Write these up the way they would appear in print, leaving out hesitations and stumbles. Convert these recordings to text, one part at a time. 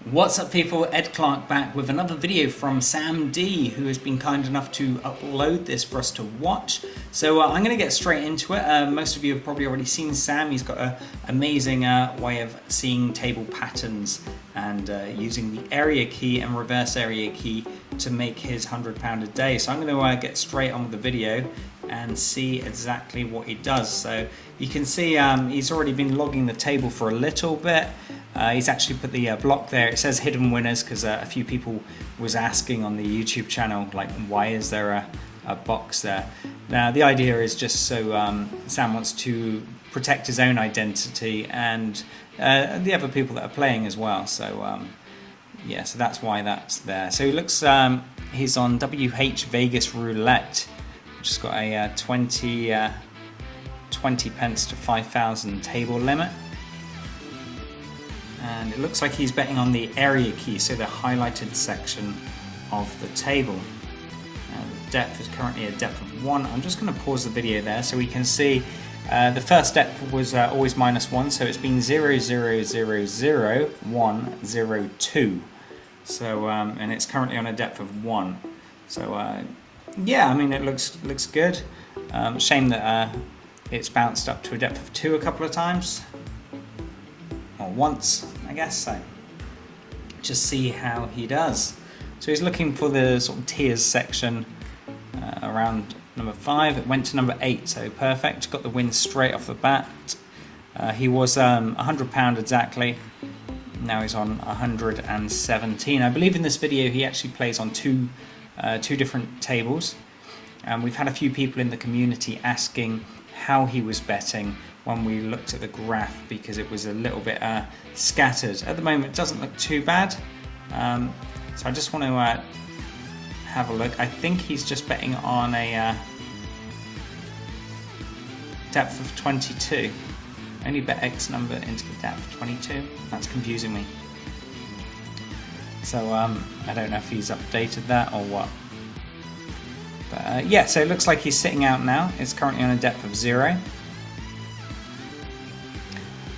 What's up people, Ed Clark back with another video from Sam D, who has been kind enough to upload this for us to watch. So I'm going to get straight into it. Most of you have probably already seen Sam. He's got an amazing way of seeing table patterns and using the area key and reverse area key to make his £100 a day. So I'm going to get straight on with the video and see exactly what he does. So you can see he's already been logging the table for a little bit. He's actually put the block there. It says hidden winners because a few people was asking on the YouTube channel, like, why is there a box there? Now the idea is just so Sam wants to protect his own identity and the other people that are playing as well. So yeah, so that's why that's there. So he looks, he's on WH Vegas Roulette, which has got a 20 pence to 5,000 table limit. And it looks like he's betting on the area key, so the highlighted section of the table. The depth is currently a depth of 1. I'm just going to pause the video there so we can see the first depth was always -1, so it's been 0, 0, 0, 0, 1, 0, 2. So and it's currently on a depth of 1. So yeah, I mean, it looks good. Shame that it's bounced up to a depth of 2 a couple of times. Or once, I guess. So just see how he does. So he's looking for the sort of tiers section around number 5. It went to number 8, so perfect. Got the win straight off the bat. He was £100 exactly. Now he's on 117. I believe in this video he actually plays on two different tables. And we've had a few people in the community asking how he was betting when we looked at the graph, because it was a little bit scattered. At the moment it doesn't look too bad, so I just want to have a look. I think he's just betting on a depth of 22. Only bet X number into the depth of 22. That's confusing me. So I don't know if he's updated that or what. But yeah, so it looks like he's sitting out now. It's currently on a depth of 0.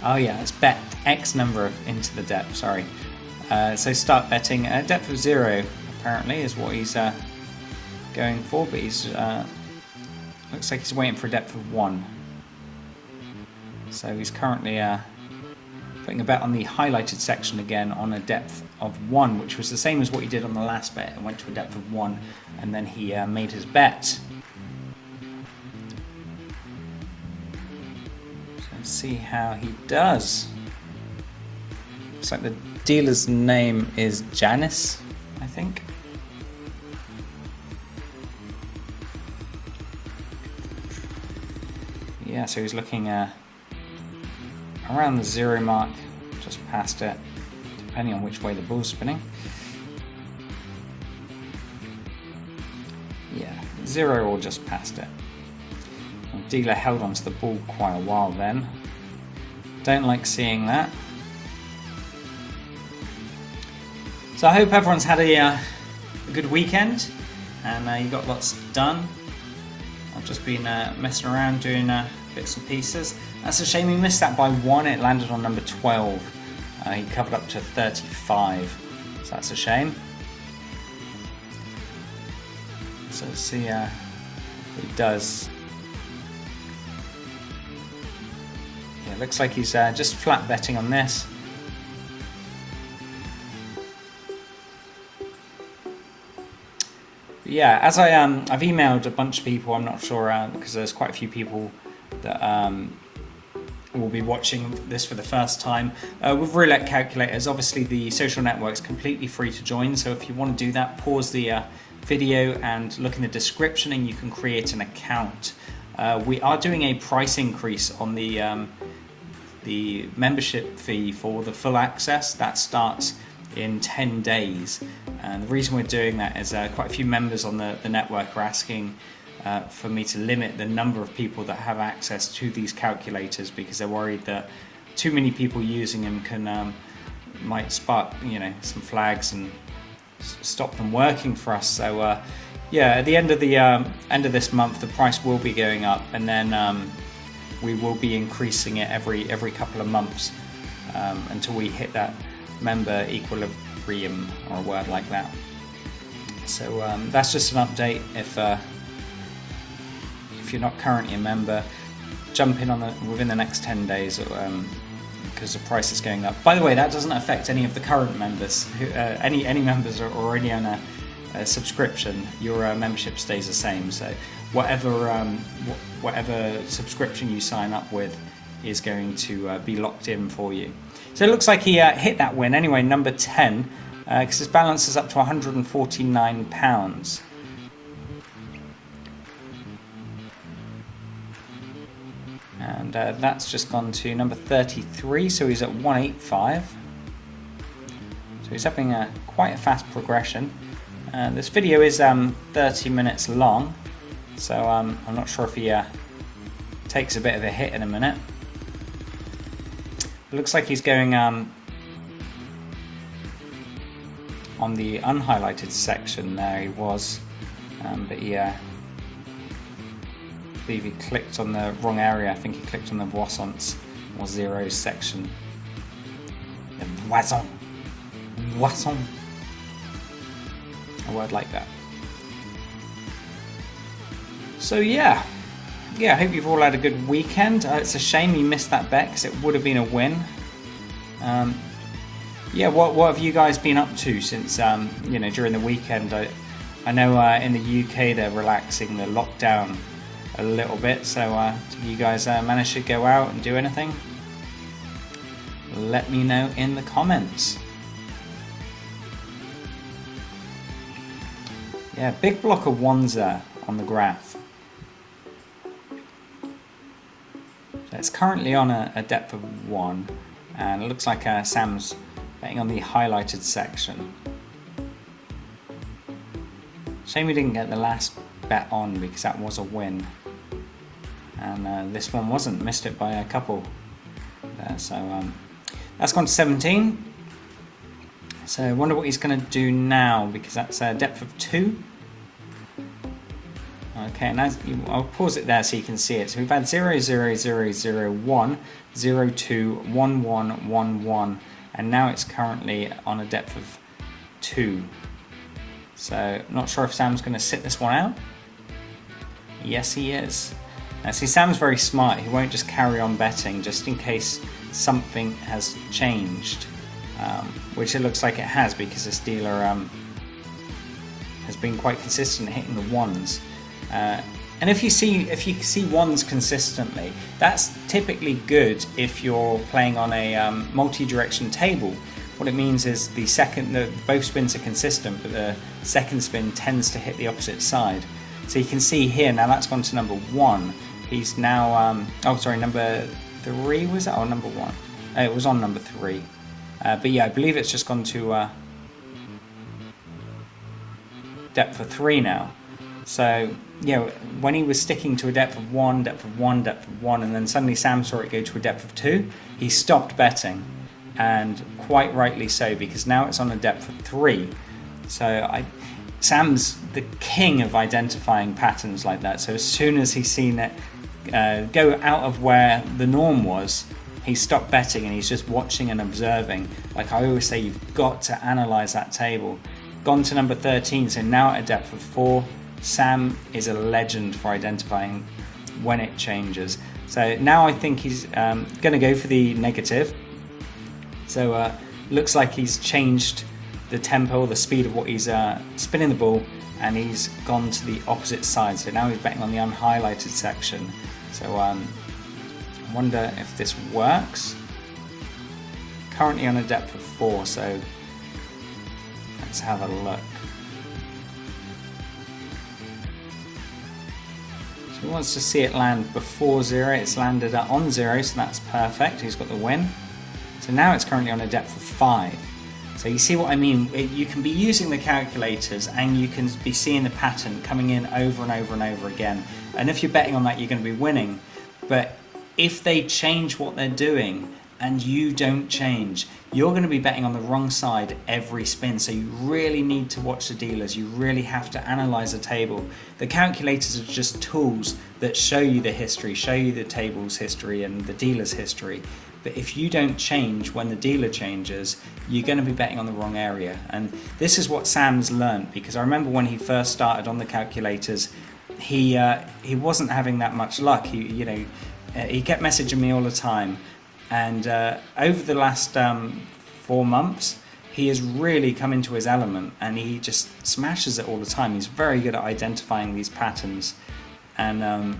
Oh yeah, it's bet X number into the depth, sorry. So start betting. A depth of 0 apparently is what he's going for, but he's looks like he's waiting for a depth of 1. So he's currently putting a bet on the highlighted section again on a depth of 1, which was the same as what he did on the last bet. It went to a depth of 1 and then he made his bet. Let's see how he does. Looks like the dealer's name is Janice, I think. Yeah, so he's looking around the 0 mark, just past it, depending on which way the ball's spinning. Yeah, 0 or just past it. The dealer held onto the ball quite a while then. Don't like seeing that. So I hope everyone's had a good weekend and you got lots done. I've just been messing around doing bits and pieces. That's a shame he missed that by 1. It landed on number 12. He covered up to 35, so that's a shame. So let's see what he does. Yeah, looks like he's just flat betting on this. But yeah, as I've emailed a bunch of people, I'm not sure because there's quite a few people that will be watching this for the first time. With roulette calculators, obviously the social network's completely free to join, so if you want to do that, pause the video and look in the description and you can create an account. We are doing a price increase on the membership fee for the full access. That starts in 10 days, and the reason we're doing that is quite a few members on the network are asking for me to limit the number of people that have access to these calculators, because they're worried that too many people using them can might spark, you know, some flags and stop them working for us. So yeah, at the end of this month the price will be going up, and then we will be increasing it every couple of months until we hit that member equilibrium, or a word like that. So that's just an update. If you're not currently a member, jump in within the next 10 days, because the price is going up. By the way, that doesn't affect any of the current members. Any members are already on a subscription. Your membership stays the same. So whatever subscription you sign up with is going to be locked in for you. So it looks like he hit that win anyway, number 10, because his balance is up to £149. And that's just gone to number 33, so he's at 185. So he's having quite a fast progression. This video is 30 minutes long, so I'm not sure if he takes a bit of a hit in a minute. It looks like he's going on the unhighlighted section there. He was, but I believe he clicked on the wrong area. I think he clicked on the voissants or zeros section. The voisson, a word like that. So yeah, I hope you've all had a good weekend. It's a shame you missed that bet, because it would have been a win. What have you guys been up to since during the weekend? I know in the UK they're relaxing the lockdown a little bit, so did you guys manage to go out and do anything? Let me know in the comments. Yeah, big block of ones there on the graph. So it's currently on a depth of 1, and it looks like Sam's betting on the highlighted section. Shame we didn't get the last bet on, because that was a win. And this one wasn't, missed it by a couple there. So that's gone to 17. So I wonder what he's going to do now, because that's a depth of 2. Okay, and I'll pause it there so you can see it. So we've had 0, 0, 0, 0, 1, 0, 2, 1, 1, 1, 1, and now it's currently on a depth of 2. So I'm not sure if Sam's going to sit this one out. Yes, he is. Now, see, Sam's very smart. He won't just carry on betting just in case something has changed, which it looks like it has, because this dealer has been quite consistent hitting the ones. And if you see ones consistently, that's typically good if you're playing on a multi-direction table. What it means is both spins are consistent, but the second spin tends to hit the opposite side. So you can see here, now that's gone to number 1. He's now, number 3 was it? Oh, number 1. It was on number 3. But yeah, I believe it's just gone to depth of 3 now. So, when he was sticking to a depth of 1, depth of 1, depth of 1, and then suddenly Sam saw it go to a depth of 2, he stopped betting, and quite rightly so, because now it's on a depth of 3. So Sam's the king of identifying patterns like that. So as soon as he's seen it go out of where the norm was, he stopped betting and he's just watching and observing. Like I always say, you've got to analyze that table. Gone to number 13, so now at a depth of 4. Sam is a legend for identifying when it changes. So now I think he's going to go for the negative. So looks like he's changed the tempo, the speed of what he's spinning the ball, and he's gone to the opposite side. So now he's betting on the unhighlighted section. So I wonder if this works. Currently on a depth of 4, so let's have a look. So he wants to see it land before 0. It's landed on 0, so that's perfect. He's got the win. So now it's currently on a depth of 5. So you see what I mean? You can be using the calculators and you can be seeing the pattern coming in over and over and over again. And if you're betting on that, you're going to be winning. But if they change what they're doing, and you don't change, you're going to be betting on the wrong side every spin. So you really need to watch the dealers. You really have to analyze the table. The calculators are just tools that show you the history, show you the table's history and the dealer's history. But if you don't change when the dealer changes, you're going to be betting on the wrong area. And this is what Sam's learned, because I remember when he first started on the calculators, he wasn't having that much luck. He kept messaging me all the time. And over the last 4 months, he has really come into his element, and he just smashes it all the time. He's very good at identifying these patterns, and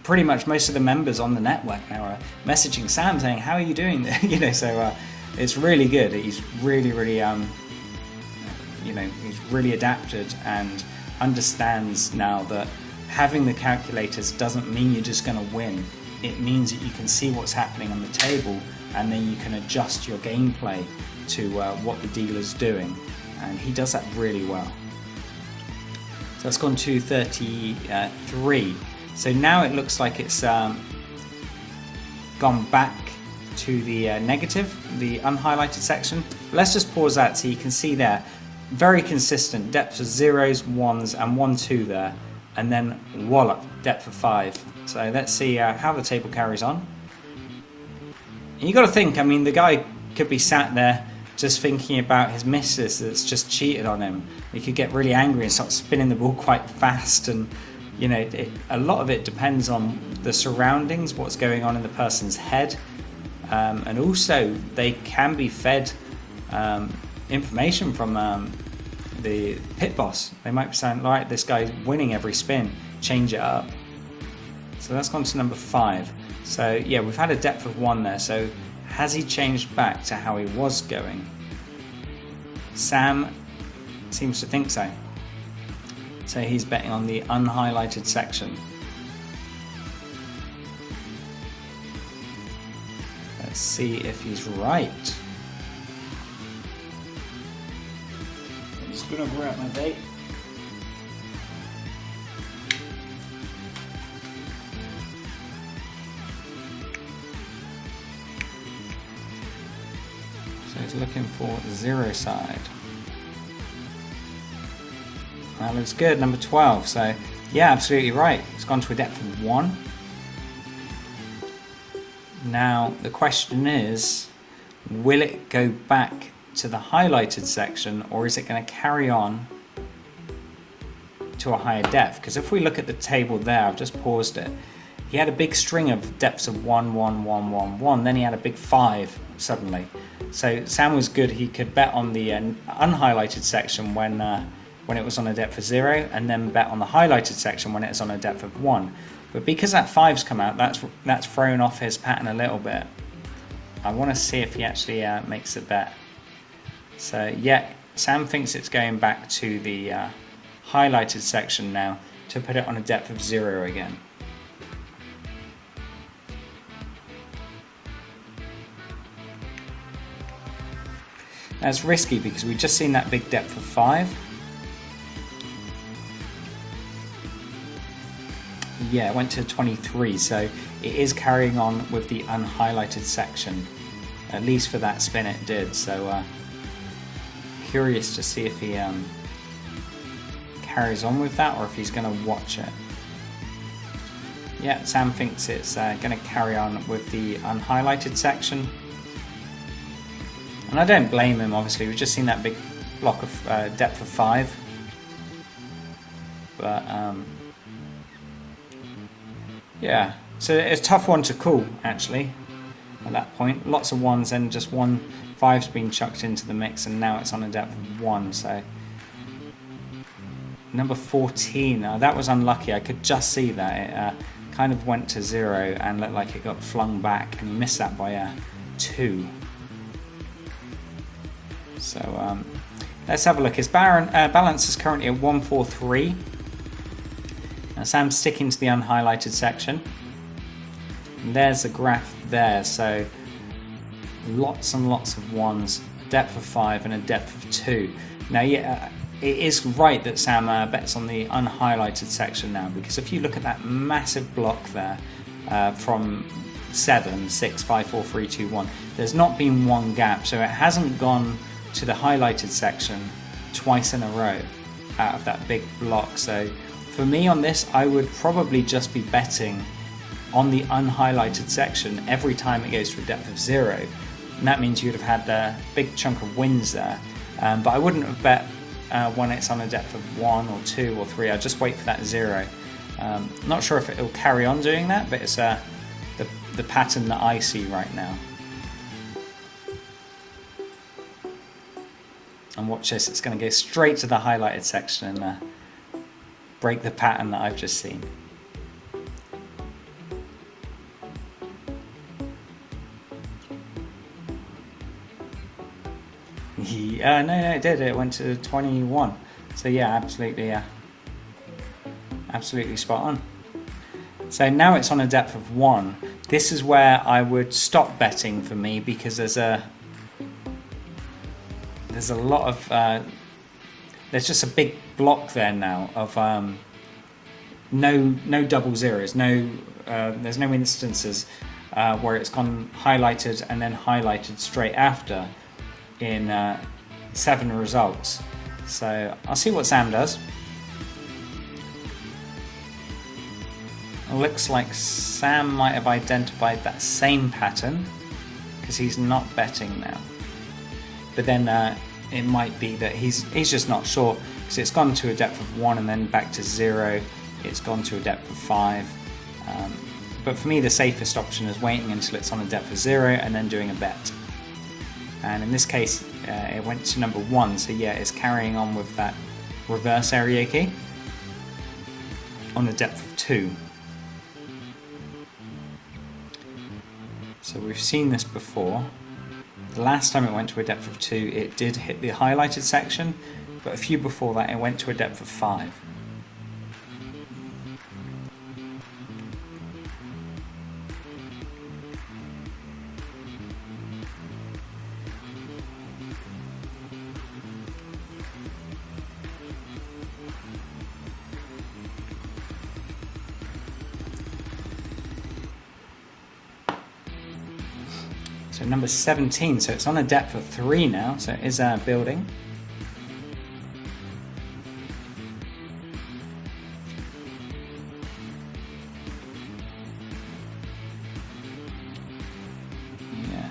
pretty much most of the members on the network now are messaging Sam saying, "How are you doing?" So it's really good. He's really, he's really adapted and understands now that having the calculators doesn't mean you're just going to win. It means that you can see what's happening on the table, and then you can adjust your gameplay to what the dealer's doing, and he does that really well. So it's gone to 33. So now it looks like it's gone back to the negative, the unhighlighted section. Let's just pause that so you can see there, very consistent depth of 0s, 1s and 1, 2 there, and then wallop, depth of 5. So let's see how the table carries on. And you got to think, I mean, the guy could be sat there just thinking about his missus that's just cheated on him. He could get really angry and start spinning the ball quite fast, and a lot of it depends on the surroundings, what's going on in the person's head, and also they can be fed information from the pit boss. They might be saying, right, this guy's winning every spin, change it up. So that's gone to number 5. So yeah, we've had a depth of 1 there. So has he changed back to how he was going? Sam seems to think so. So he's betting on the unhighlighted section. Let's see if he's right. I'm just gonna grab my vape. So he's looking for the 0 side. That looks good, number 12. So yeah, absolutely right. It's gone to a depth of 1. Now the question is, will it go back to the highlighted section, or is it going to carry on to a higher depth? Because if we look at the table there, I've just paused it. He had a big string of depths of 1, 1, 1, 1, 1. Then he had a big 5 suddenly. So Sam was good. He could bet on the unhighlighted section when it was on a depth of 0, and then bet on the highlighted section when it's on a depth of 1. But because that 5's come out, that's thrown off his pattern a little bit. I want to see if he actually makes a bet. So yeah, Sam thinks it's going back to the highlighted section now to put it on a depth of 0 again. That's risky because we've just seen that big depth of 5. Yeah, it went to 23, so it is carrying on with the unhighlighted section. At least for that spin it did, so curious to see if he carries on with that or if he's going to watch it. Yeah, Sam thinks it's going to carry on with the unhighlighted section. And I don't blame him, obviously. We've just seen that big block of depth of 5. But yeah, so it's a tough one to call, actually, at that point. Lots of 1s and just 5's been chucked into the mix, and now it's on a depth of 1. So number 14, that was unlucky. I could just see that. It kind of went to 0 and looked like it got flung back, and he missed that by 2. So let's have a look. His balance is currently at 143. Now Sam's sticking to the unhighlighted section. And there's the graph there. So lots and lots of 1s, a depth of 5 and a depth of 2. Now yeah, it is right that Sam bets on the unhighlighted section now, because if you look at that massive block there from 7, 6, 5, 4, 3, 2, 1. There's not been one gap, so it hasn't gone to the highlighted section twice in a row out of that big block. So for me on this, I would probably just be betting on the unhighlighted section every time it goes to a depth of 0. And that means you'd have had a big chunk of wins there. But I wouldn't have bet when it's on a depth of 1 or 2 or 3. I'd just wait for that 0. Not sure if it'll carry on doing that, but it's the pattern that I see right now. And watch this, it's going to go straight to the highlighted section and break the pattern that I've just seen. No, it did. It went to 21. So yeah, absolutely spot on. So now it's on a depth of 1. This is where I would stop betting for me, because there's a lot of there's just a big block there now of no double zeros, there's no instances where it's gone highlighted and then highlighted straight after in 7 results. So I'll see what Sam does. It looks like Sam might have identified that same pattern, because he's not betting now. But then it might be that he's just not sure, because it's gone to a depth of 1 and then back to 0. It's gone to a depth of 5. But for me, the safest option is waiting until it's on a depth of 0 and then doing a bet. And in this case, it went to number 1. So yeah, it's carrying on with that reverse area key on a depth of 2. So we've seen this before. The last time it went to a depth of 2, it did hit the highlighted section, but a few before that it went to a depth of 5. So number 17, so it's on a depth of 3 now, so it is building. Yeah.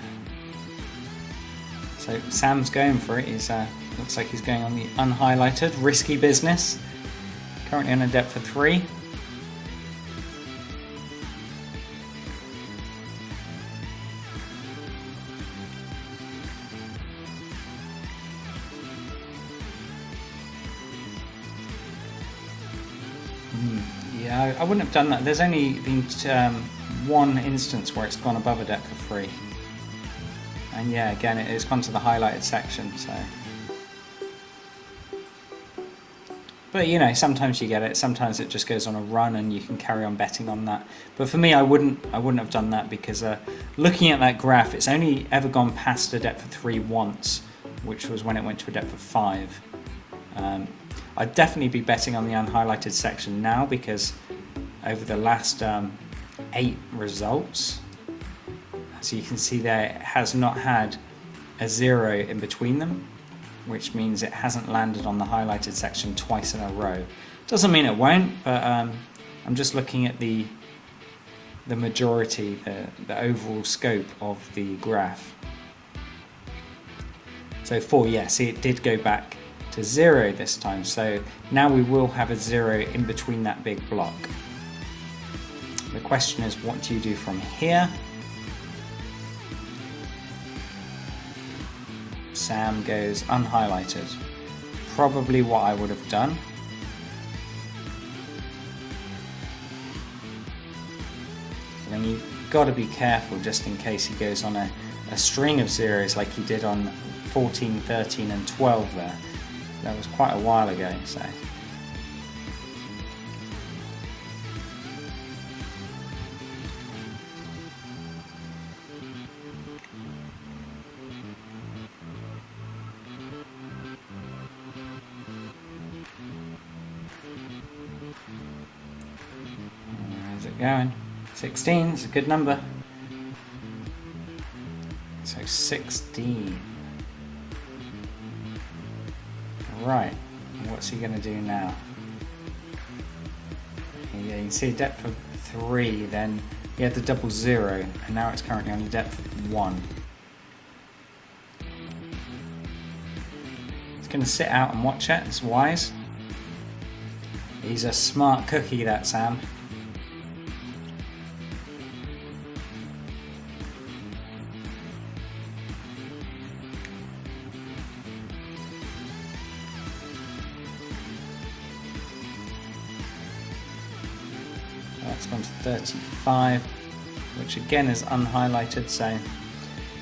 So Sam's going for it. He's looks like he's going on the unhighlighted, risky business. Currently on a depth of 3. Yeah, I wouldn't have done that. There's only been one instance where it's gone above a depth of 3. And yeah, again, it's gone to the highlighted section, so. But you know, sometimes you get it, sometimes it just goes on a run and you can carry on betting on that. But for me, I wouldn't have done that, because looking at that graph, it's only ever gone past a depth of 3 once, which was when it went to a depth of 5. I'd definitely be betting on the unhighlighted section now, because over the last 8 results, as you can see there, it has not had a 0 in between them, which means it hasn't landed on the highlighted section twice in a row. Doesn't mean it won't, but I'm just looking at the majority, the overall scope of the graph. So 4, yeah, see, it did go back to 0 this time, so now we will have a 0 in between that big block. The question is, what do you do from here? Sam goes unhighlighted. Probably what I would have done. Then you've got to be careful, just in case he goes on a string of zeros like he did on 14, 13 and 12 there. That was quite a while ago, so. How's it going? 16 is a good number. So 16. Right, what's he going to do now? Yeah, you can see a depth of 3, then he had the double 0, and now it's currently on a depth of 1. He's going to sit out and watch it, it's wise. He's a smart cookie, that Sam. That's gone to 35, which again is unhighlighted, so yeah,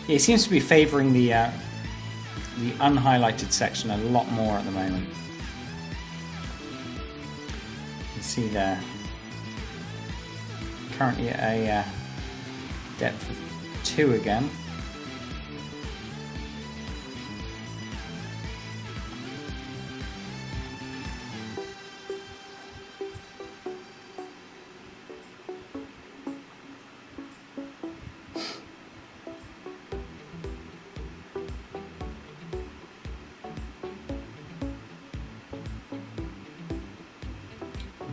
he seems to be favouring the unhighlighted section a lot more at the moment. You can see there, currently at a depth of 2 again.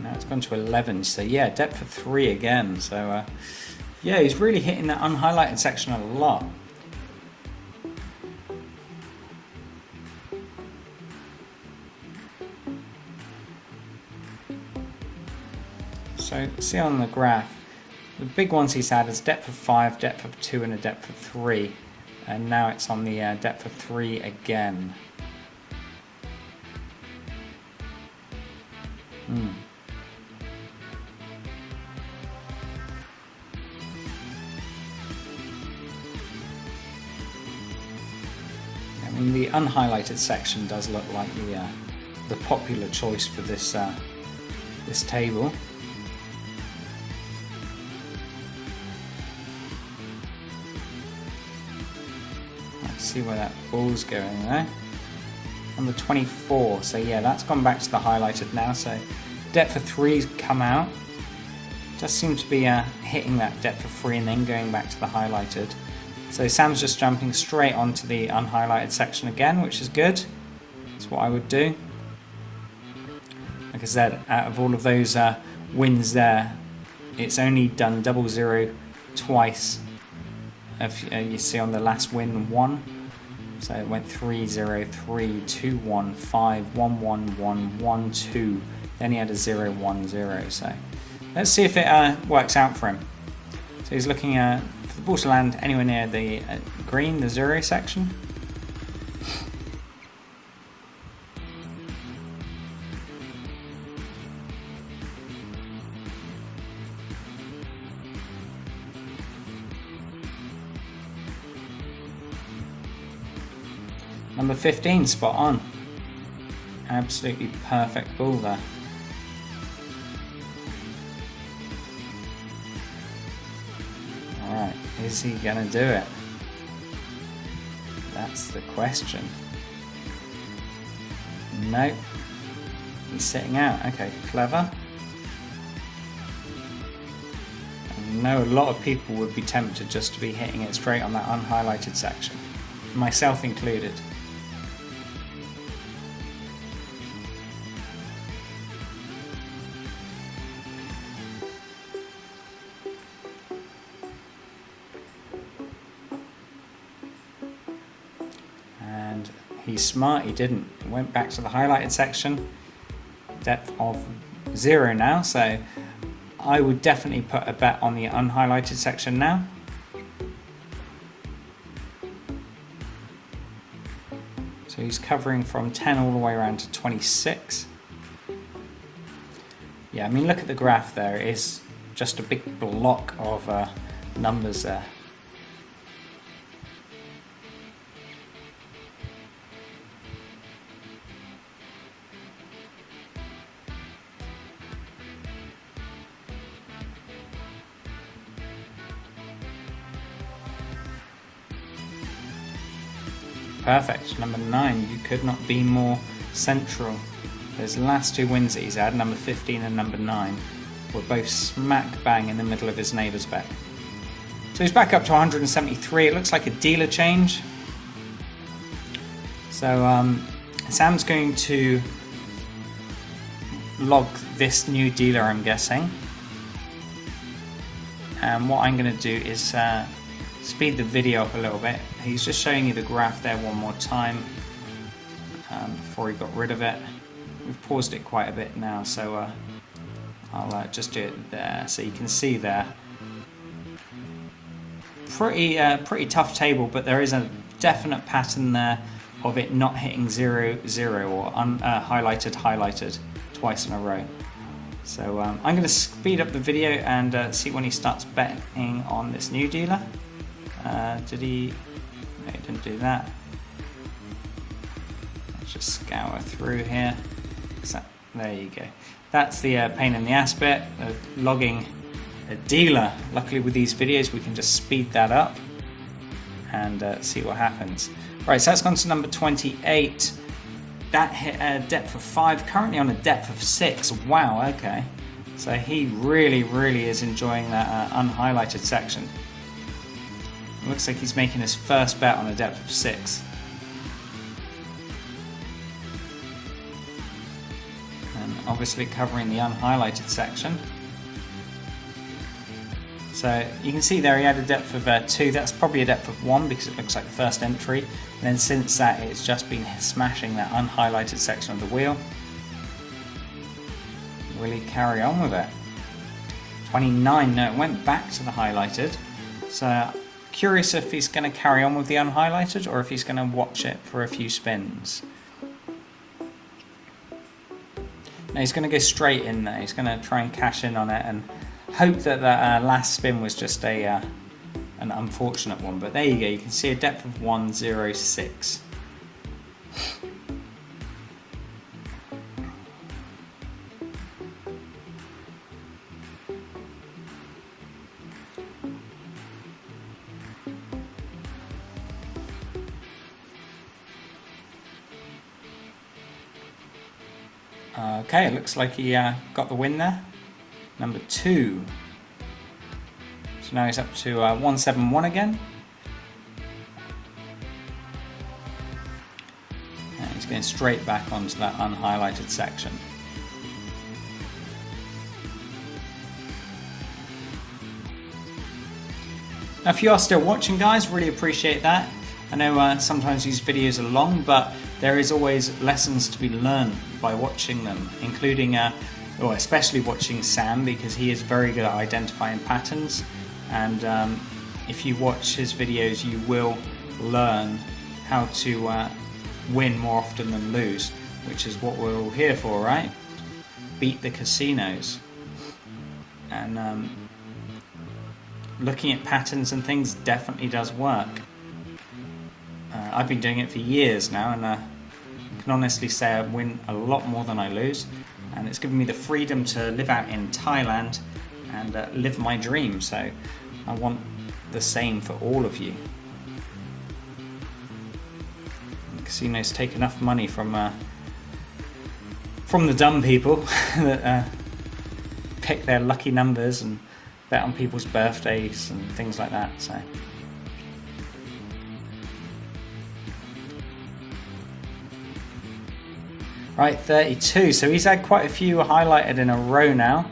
Now it's gone to 11, so yeah, depth of 3 again. So yeah, he's really hitting that unhighlighted section a lot. So see on the graph, the big ones he's had is depth of 5, depth of 2 and a depth of 3. And now it's on the depth of 3 again. I mean, the unhighlighted section does look like the popular choice for this this table. Let's see where that ball's going there. Number 24. So yeah, that's gone back to the highlighted now. So depth of 3's come out. Just seems to be hitting that depth of 3 and then going back to the highlighted. So Sam's just jumping straight onto the unhighlighted section again, which is good. That's what I would do. Like I said, out of all of those wins there, it's only done double 0 twice. If you see on the last win 1. So it went 3, 0, 3, 2, 1, 5, 1, 1, 1, 1, 2. Then he had a 0, 1, 0. So let's see if it works out for him. So he's looking for the ball to land anywhere near the green, the 0 section. Number 15, spot on. Absolutely perfect ball there. Alright, is he going to do it? That's the question. Nope. He's sitting out. Okay, clever. I know a lot of people would be tempted just to be hitting it straight on that unhighlighted section, myself included. And he's smart, he didn't. He went back to the highlighted section. Depth of 0 now, so I would definitely put a bet on the unhighlighted section now. So he's covering from 10 all the way around to 26. Yeah, I mean, look at the graph there. It is just a big block of numbers there. Perfect. Number 9, you could not be more central. Those last 2 wins that he's had, number 15 and number 9, were both smack bang in the middle of his neighbour's bet. So he's back up to 173. It looks like a dealer change. So Sam's going to log this new dealer, I'm guessing. And what I'm going to do is speed the video up a little bit. He's just showing you the graph there one more time before he got rid of it. We've paused it quite a bit now, so I'll just do it there so you can see there. Pretty tough table, but there is a definite pattern there of it not hitting 0, 0 or highlighted twice in a row. So I'm going to speed up the video and see when he starts betting on this new dealer. Did he? No, he didn't do that. Let's just scour through here. So, there you go. That's the pain in the ass bit, logging a dealer. Luckily with these videos we can just speed that up and see what happens. Right, so that's gone to number 28. That hit a depth of 5, currently on a depth of 6. Wow, okay. So he really is enjoying that unhighlighted section. It looks like he's making his first bet on a depth of 6. And obviously covering the unhighlighted section. So you can see there he had a depth of 2, that's probably a depth of 1 because it looks like the first entry. And then since that it's just been smashing that unhighlighted section of the wheel. Will he carry on with it? 29, no, it went back to the highlighted. So curious if he's going to carry on with the unhighlighted or if he's going to watch it for a few spins. No, he's going to go straight in there. He's going to try and cash in on it and hope that that last spin was just an unfortunate one. But there you go, you can see a depth of 106. Okay, it looks like he got the win there. Number 2. So now he's up to 171 again. And he's going straight back onto that unhighlighted section. Now if you are still watching, guys, really appreciate that. I know sometimes these videos are long, but there is always lessons to be learned by watching them, including or especially watching Sam, because he is very good at identifying patterns, and if you watch his videos you will learn how to win more often than lose, which is what we're all here for, right? Beat the casinos. And looking at patterns and things definitely does work. I've been doing it for years now, and I can honestly say I win a lot more than I lose, and it's given me the freedom to live out in Thailand and live my dream, so I want the same for all of you. The casinos take enough money from the dumb people that pick their lucky numbers and bet on people's birthdays and things like that. So. Right, 32. So he's had quite a few highlighted in a row now.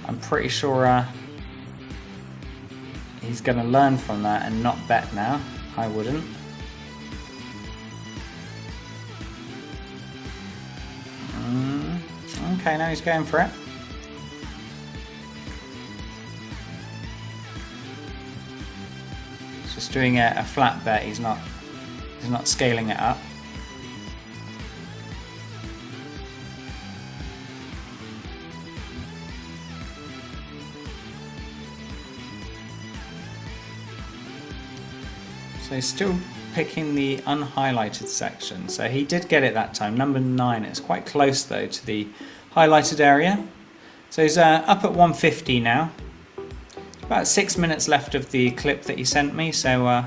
I'm pretty sure he's going to learn from that and not bet now. I wouldn't. Okay, now he's going for it. He's just doing a flat bet. He's not scaling it up. So he's still picking the unhighlighted section. So he did get it that time, number 9. It's quite close though to the highlighted area. So he's up at 150 now. About 6 minutes left of the clip that he sent me, so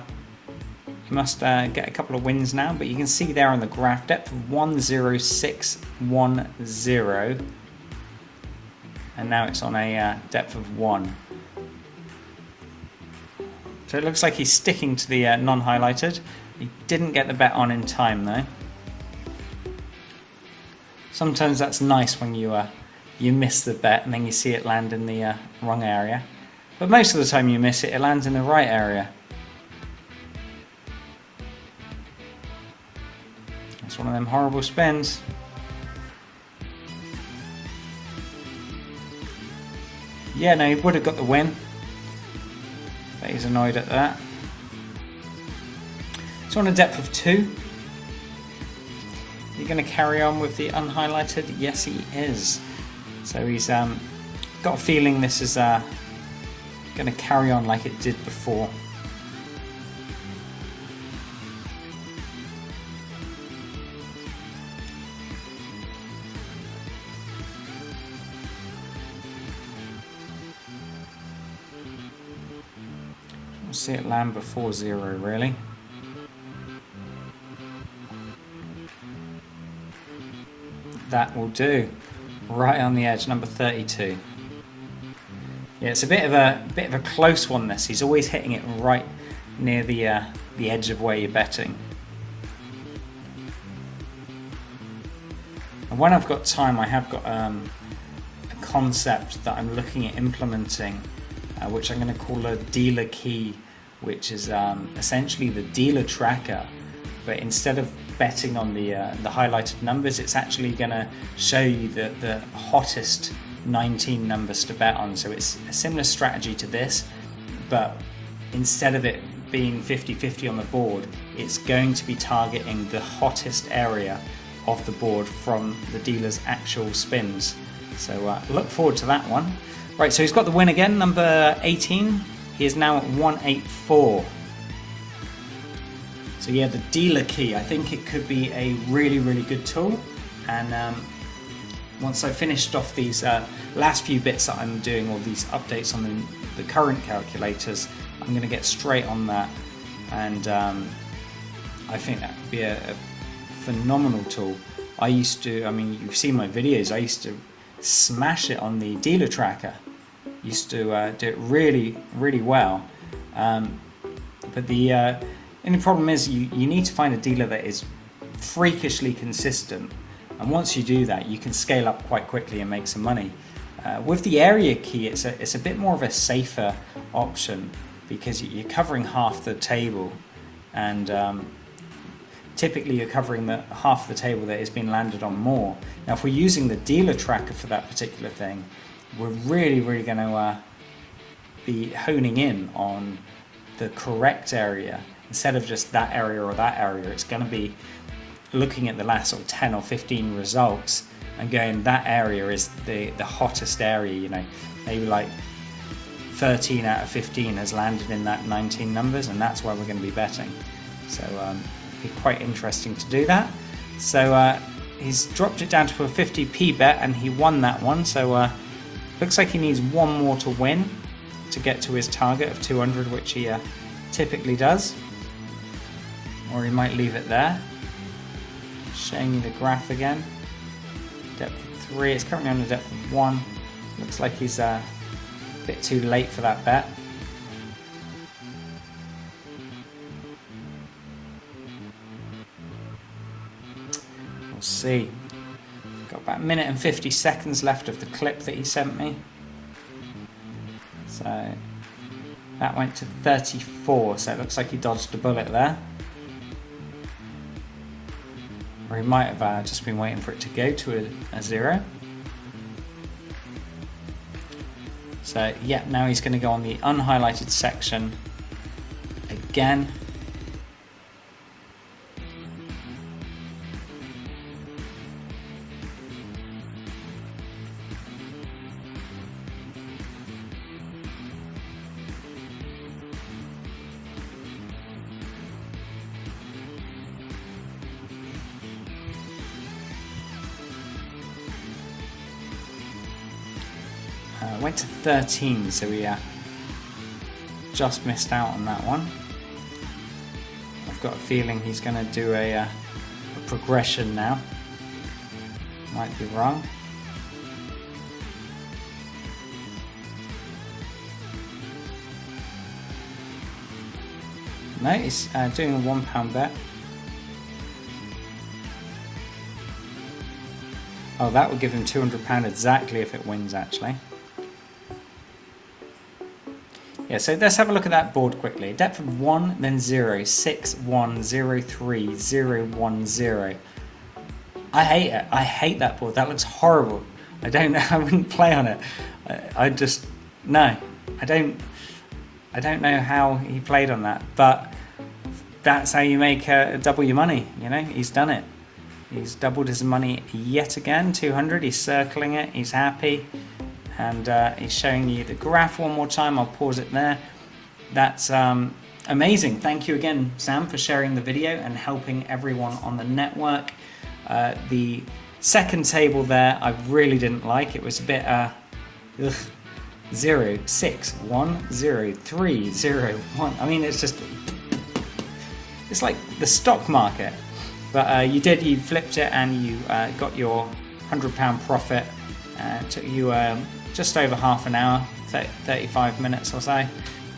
he must get a couple of wins now. But you can see there on the graph, depth of 10610, and now it's on a depth of 1. So it looks like he's sticking to the non-highlighted. He didn't get the bet on in time though. Sometimes that's nice when you miss the bet and then you see it land in the wrong area. But most of the time you miss it, it lands in the right area. It's one of them horrible spins. Yeah, no, he would have got the win. But he's annoyed at that. So on a depth of 2. You're going to carry on with the unhighlighted? Yes, he is. So he's got a feeling this is going to carry on like it did before. We'll see it land before 0, really. That will do. Right on the edge, number 32. Yeah, it's a bit of a close one. This, he's always hitting it right near the edge of where you're betting. And when I've got time, I have got a concept that I'm looking at implementing, which I'm going to call a dealer key, which is essentially the dealer tracker, but instead of betting on the highlighted numbers, it's actually going to show you the hottest 19 numbers to bet on. So it's a similar strategy to this, but instead of it being 50-50 on the board, it's going to be targeting the hottest area of the board from the dealer's actual spins. So look forward to that one. Right, so he's got the win again, number 18. He is now at 184. So yeah, the dealer key, I think it could be a really, really good tool. And once I've finished off these last few bits that I'm doing, all these updates on the current calculators, I'm going to get straight on that. And I think that would be a phenomenal tool. I used to, I mean, you've seen my videos, I used to smash it on the dealer tracker. Used to do it really, really well. But the only problem is you need to find a dealer that is freakishly consistent, and once you do that, you can scale up quite quickly and make some money. With the area key, it's a bit more of a safer option because you're covering half the table, and typically you're covering the half of the table that has been landed on more. Now, if we're using the dealer tracker for that particular thing, we're really, really going to be honing in on the correct area. Instead of just that area or that area, it's going to be looking at the last sort of 10 or 15 results and going, that area is the hottest area, you know, maybe like 13 out of 15 has landed in that 19 numbers, and that's where we're going to be betting. So it'd be quite interesting to do that. So he's dropped it down to a 50p bet and he won that one. So looks like he needs one more to win to get to his target of 200, which he typically does. Or he might leave it there. Showing you the graph again. Depth of 3, it's currently on a depth of 1. Looks like he's a bit too late for that bet. We'll see. Got about a minute and 50 seconds left of the clip that he sent me. So that went to 34, so it looks like he dodged a bullet there. Or he might have just been waiting for it to go to a 0. So yeah, now he's going to go on the unhighlighted section again. Went to 13, so we just missed out on that one. I've got a feeling he's going to do a progression now. Might be wrong. No, he's doing a £1 bet. Oh, that would give him £200 exactly if it wins, actually. Yeah, so let's have a look at that board quickly. Depth of 1, then 0, 6, 1, 0, 3, 0, 1, 0. I hate it. I hate that board. That looks horrible. I don't know. I wouldn't play on it. I just, no. I don't know how he played on that, but that's how you make double your money. You know, he's done it. He's doubled his money yet again. 200. He's circling it. He's happy. And he's showing you the graph one more time. I'll pause it there. That's amazing. Thank you again, Sam, for sharing the video and helping everyone on the network. The second table there, I really didn't like. It was a bit 0, 6, 1, 0, 3, 0, 1. I mean, it's it's like the stock market. But you flipped it and you got your £100 profit. It took you just over half an hour, 35 minutes or so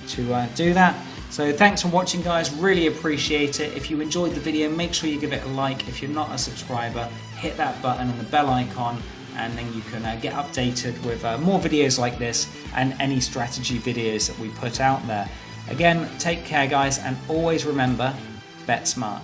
to do that. So thanks for watching, guys. Really appreciate it. If you enjoyed the video, make sure you give it a like. If you're not a subscriber, hit that button and the bell icon, and then you can get updated with more videos like this and any strategy videos that we put out there. Again, take care, guys, and always remember, bet smart.